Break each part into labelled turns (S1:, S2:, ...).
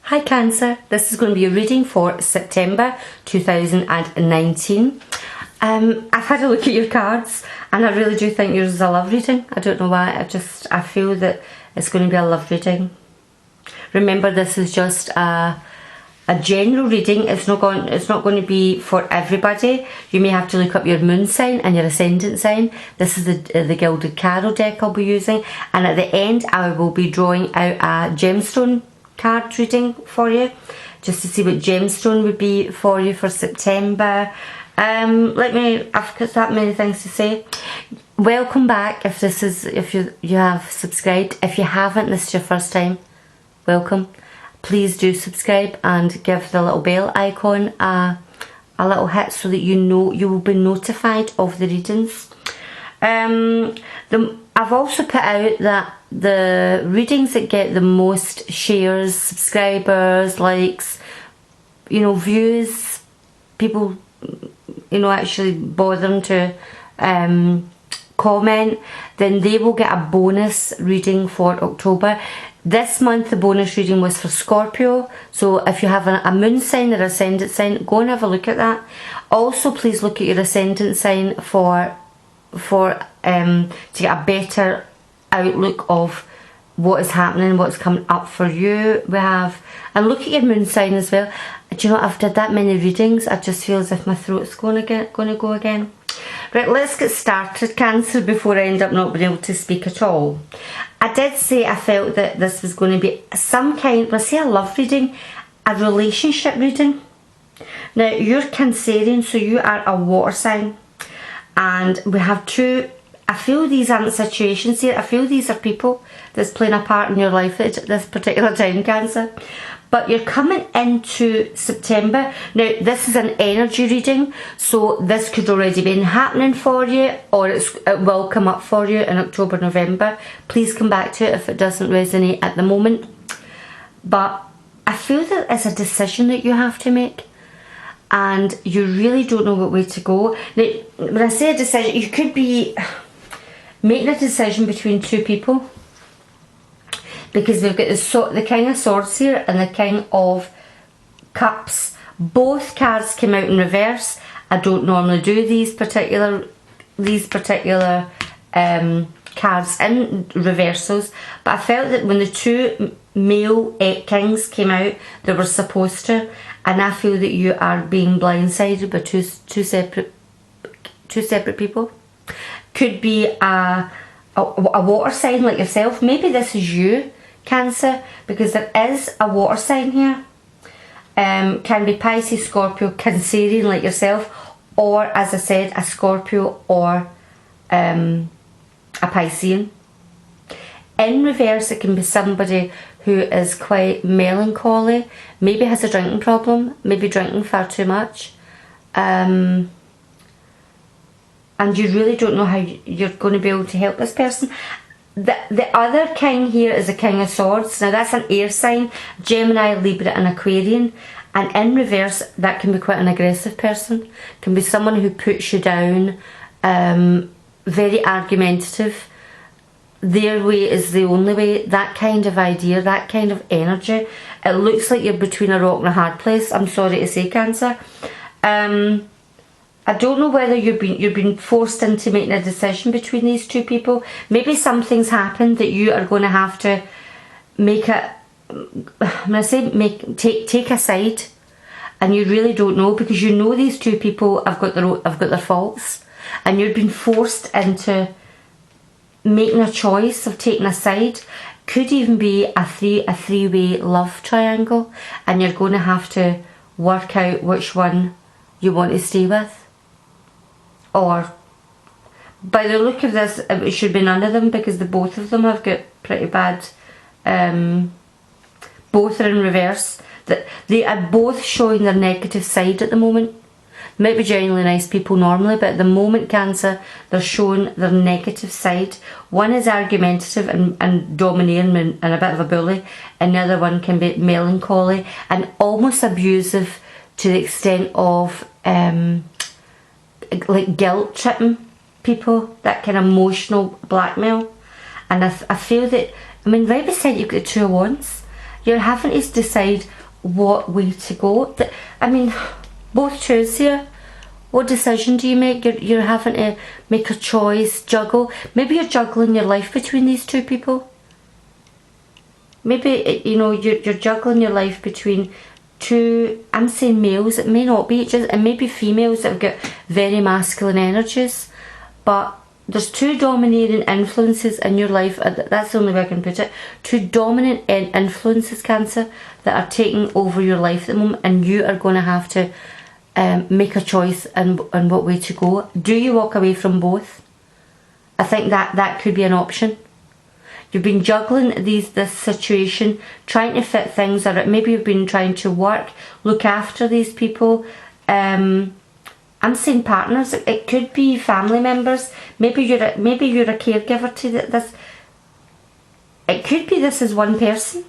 S1: Hi Cancer, this is going to be a reading for September 2019. I've had a look at your cards and I really do think yours is a love reading. I don't know why, I feel that it's going to be a love reading. Remember, this is just a general reading. It's not going to be for everybody. You may have to look up your moon sign and your ascendant sign. This is the Gilded Carol deck I'll be using, and at the end I will be drawing out a gemstone card reading for you, just to see what gemstone would be for you for September. I've got that many things to say. Welcome back if you have subscribed. If you haven't, this is your first time, welcome. Please do subscribe and give the little bell icon a little hit so that you will be notified of the readings. I've also put out that the readings that get the most shares, subscribers, likes, views, people, actually bothering to comment, then they will get a bonus reading for October. This month the bonus reading was for Scorpio, so if you have a moon sign or ascendant sign, go and have a look at that. Also, please look at your ascendant sign to get a better outlook of what is happening, what's coming up for you. And look at your moon sign as well. Do you know, I've did that many readings, I just feel as if my throat's going to go again. Right, let's get started, Cancer, before I end up not being able to speak at all. I did say I felt that this was going to be some kind, when I say a love reading, a relationship reading. Now, you're Cancerian, so you are a water sign. And we have two, I feel these aren't situations here, I feel these are people that's playing a part in your life at this particular time, Cancer. But you're coming into September. Now, this is an energy reading, so this could already be happening for you, or it will come up for you in October, November. Please come back to it if it doesn't resonate at the moment. But I feel that it's a decision that you have to make, and you really don't know what way to go. Now, when I say a decision, you could be making a decision between two people, because we've got the King of Swords here and the King of Cups. Both cards came out in reverse. I don't normally do these particular cards in reversals, but I felt that when the two male kings came out, they were supposed to, and I feel that you are being blindsided by two separate people. Could be a water sign like yourself. Maybe this is you, Cancer, because there is a water sign here. Can be Pisces, Scorpio, Cancerian like yourself, or, as I said, a Scorpio or a Piscean. In reverse, it can be somebody who is quite melancholy, maybe has a drinking problem, maybe drinking far too much, and you really don't know how you're going to be able to help this person. The other king here is a King of Swords. Now, that's an air sign, Gemini, Libra and Aquarian, and in reverse that can be quite an aggressive person, can be someone who puts you down, very argumentative, their way is the only way, that kind of idea, that kind of energy. It looks like you're between a rock and a hard place, I'm sorry to say, Cancer. I don't know whether you've been forced into making a decision between these two people. Maybe something's happened that you are going to have to make take a side, and you really don't know, because you know these two people have got their faults, and you've been forced into making a choice of taking a side. Could even be a three-way love triangle, and you're going to have to work out which one you want to stay with. Or, by the look of this, it should be none of them, because both of them have got pretty bad, both are in reverse. That they are both showing their negative side at the moment. Might be genuinely nice people normally, but at the moment, Cancer, they're showing their negative side. One is argumentative and domineering and a bit of a bully, and the other one can be melancholy and almost abusive, to the extent of like guilt tripping people, that kind of emotional blackmail. And I feel that, I mean, right beside you've got the Two of Wands. You're having to decide what way to go. I mean, both choose here. What decision do you make? You're having to make a choice, juggle. Maybe you're juggling your life between these two people. Maybe, you know, you're juggling your life between two, I'm saying males, it may not be, it may be females that have got very masculine energies, but there's two dominating influences in your life, that's the only way I can put it, two dominant influences, Cancer, that are taking over your life at the moment, and you are going to have to make a choice on what way to go. Do you walk away from both? I think that could be an option. You've been juggling this situation, trying to fit things around. Maybe you've been trying to work, look after these people. I'm saying partners. It could be family members. Maybe you're a caregiver to this. It could be this is one person.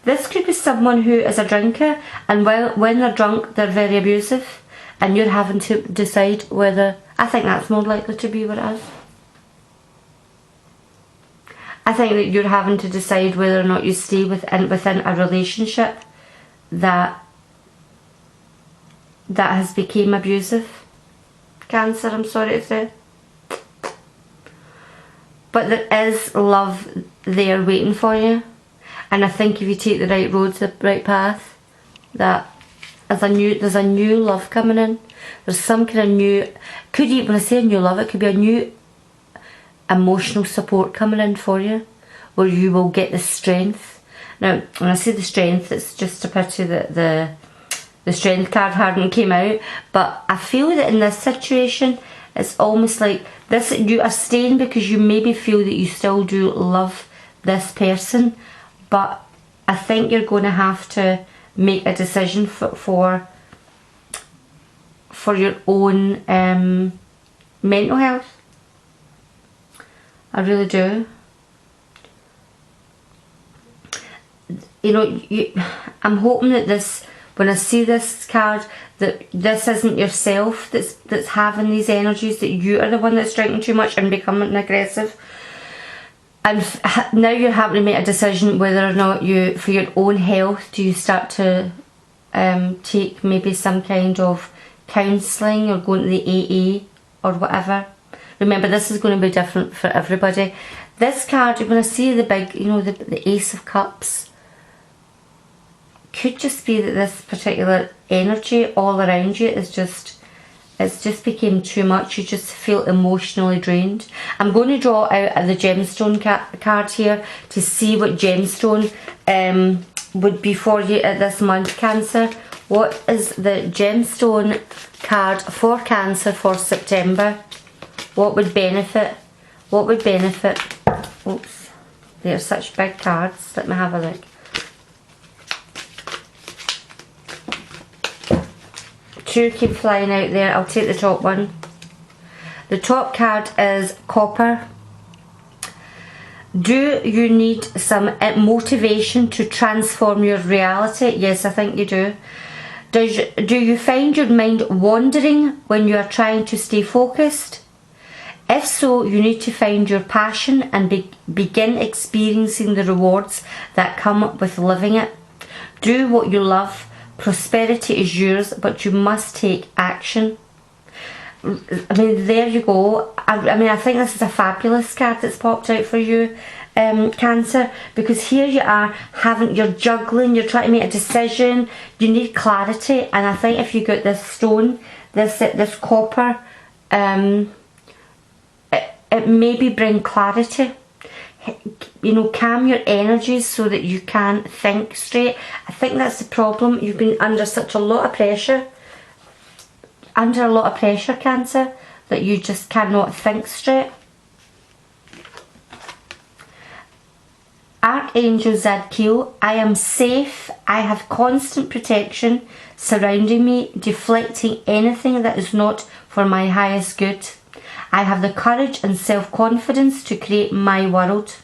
S1: This could be someone who is a drinker, and when they're drunk, they're very abusive, and you're having to decide whether. I think that's more likely to be what it is. I think that you're having to decide whether or not you stay within a relationship that has become abusive. Cancer, I'm sorry to say. But there is love there waiting for you. And I think if you take the right road, the right path, that there's a new love coming in. There's some kind of new, when I say a new love, it could be a new emotional support coming in for you, where you will get the strength. Now, when I say the strength, it's just a pity that the strength card hadn't came out, but I feel that in this situation, it's almost like this, you are staying because you maybe feel that you still do love this person, but I think you're going to have to make a decision for your own mental health. I really do. You know, I'm hoping that this, when I see this card, that this isn't yourself that's having these energies, that you are the one that's drinking too much and becoming aggressive. And now you're having to make a decision whether or not you, for your own health, do you start to take maybe some kind of counselling or going to the AA or whatever. Remember, this is going to be different for everybody. This card, when I see the big, you know, the Ace of Cups, could just be that this particular energy all around you is just, it's just became too much. You just feel emotionally drained. I'm going to draw out the gemstone card here to see what gemstone would be for you at this month, Cancer. What is the gemstone card for Cancer for September? What would benefit? What would benefit? Oops, they're such big cards. Let me have a look. Two keep flying out there. I'll take the top one. The top card is Copper. Do you need some motivation to transform your reality? Yes, I think you do. Do you find your mind wandering when you are trying to stay focused? If so, you need to find your passion and begin experiencing the rewards that come with living it. Do what you love. Prosperity is yours, but you must take action. I mean, there you go. I mean, I think this is a fabulous card that's popped out for you, Cancer, because here you are you're juggling, you're trying to make a decision, you need clarity, and I think if you got this stone, this copper, it maybe bring clarity. You know, calm your energies so that you can think straight. I think that's the problem. You've been under such a lot of pressure. Under a lot of pressure, Cancer, that you just cannot think straight. Archangel Zadkiel, I am safe. I have constant protection surrounding me, deflecting anything that is not for my highest good. I have the courage and self-confidence to create my world.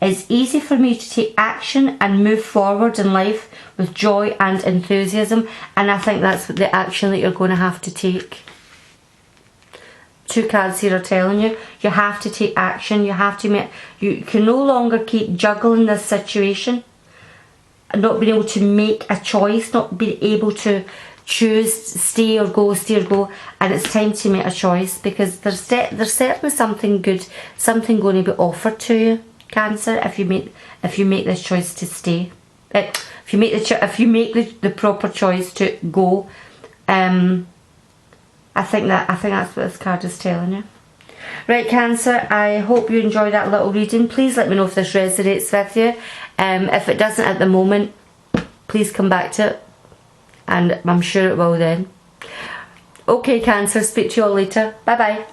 S1: It's easy for me to take action and move forward in life with joy and enthusiasm, and I think that's the action that you're going to have to take two cards here are telling you, you have to take action. You have to make, you can no longer keep juggling this situation, not being able to make a choice, not being able to choose stay or go, and it's time to make a choice, because there's certainly something good, something going to be offered to you, Cancer, if you make this choice to stay. If you make the proper choice to go. I think that's what this card is telling you. Right, Cancer, I hope you enjoyed that little reading. Please let me know if this resonates with you. If it doesn't at the moment, please come back to it, and I'm sure it will then. Okay, Cancer, speak to you all later. Bye bye.